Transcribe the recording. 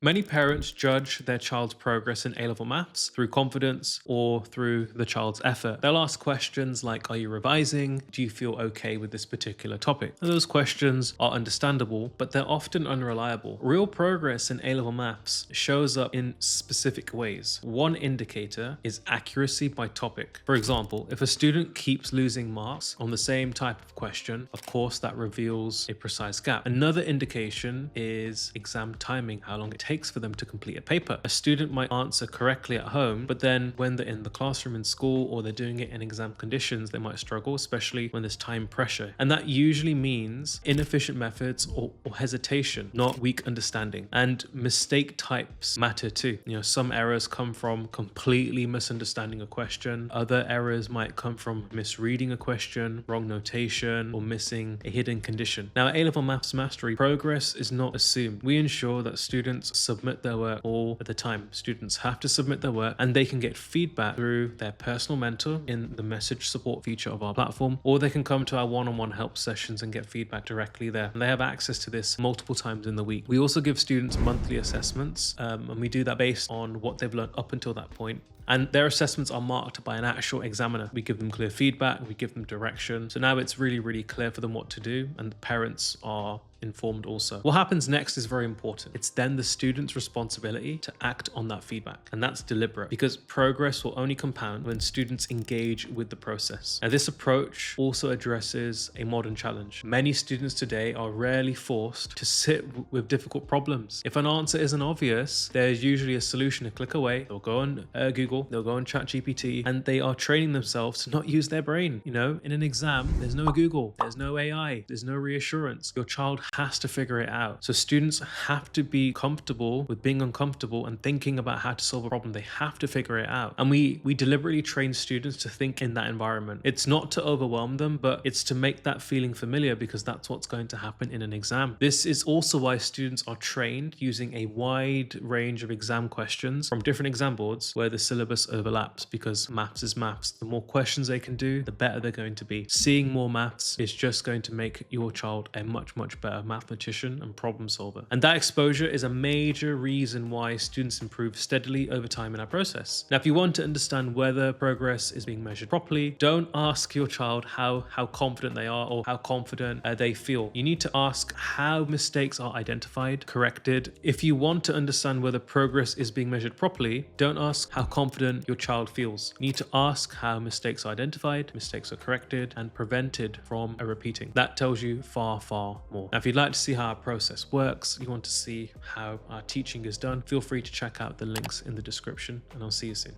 Many parents judge their child's progress in A-level maths through confidence or through the child's effort. They'll ask questions like, are you revising? Do you feel okay with this particular topic? And those questions are understandable, but they're often unreliable. Real progress in A-level maths shows up in specific ways. One indicator is accuracy by topic. For example, if a student keeps losing marks on the same type of question, of course that reveals a precise gap. Another indication is exam timing, how long it takes for them to complete a paper. A student might answer correctly at home, but then when they're in the classroom in school or they're doing it in exam conditions, they might struggle, especially when there's time pressure. And that usually means inefficient methods or hesitation, not weak understanding. And mistake types matter too. Some errors come from completely misunderstanding a question. Other errors might come from misreading a question, wrong notation, or missing a hidden condition. Now, at A-level maths mastery, progress is not assumed. We ensure that students submit their work all at the time. Students have to submit their work, and they can get feedback through their personal mentor in the message support feature of our platform, or they can come to our one-on-one help sessions and get feedback directly there. And they have access to this multiple times in the week. We also give students monthly assessments, and we do that based on what they've learned up until that point. And their assessments are marked by an actual examiner. We give them clear feedback, we give them direction. So now it's really, really clear for them what to do, and the parents are informed also. What happens next is very important. It's then the student's responsibility to act on that feedback. And that's deliberate, because progress will only compound when students engage with the process. Now, this approach also addresses a modern challenge. Many students today are rarely forced to sit with difficult problems. If an answer isn't obvious, there's usually a solution a click away. They'll go on Google, they'll go on ChatGPT, and they are training themselves to not use their brain. In an exam, there's no Google, there's no AI, there's no reassurance. Your child has to figure it out. So students have to be comfortable with being uncomfortable and thinking about how to solve a problem. They have to figure it out. And we deliberately train students to think in that environment. It's not to overwhelm them, but it's to make that feeling familiar, because that's what's going to happen in an exam. This is also why students are trained using a wide range of exam questions from different exam boards where the syllabus overlaps, because maths is maths. The more questions they can do, the better they're going to be. Seeing more maths is just going to make your child a much, much better mathematician and problem solver. And that exposure is a major reason why students improve steadily over time in our process. Now, if you want to understand whether progress is being measured properly, don't ask your child how confident they are or how confident they feel. You need to ask how mistakes are identified, corrected. If you want to understand whether progress is being measured properly, don't ask how confident your child feels. You need to ask how mistakes are identified, mistakes are corrected, and prevented from repeating. That tells you far, far more. Now, if you'd like to see how our process works, you want to see how our teaching is done, feel free to check out the links in the description, and I'll see you soon.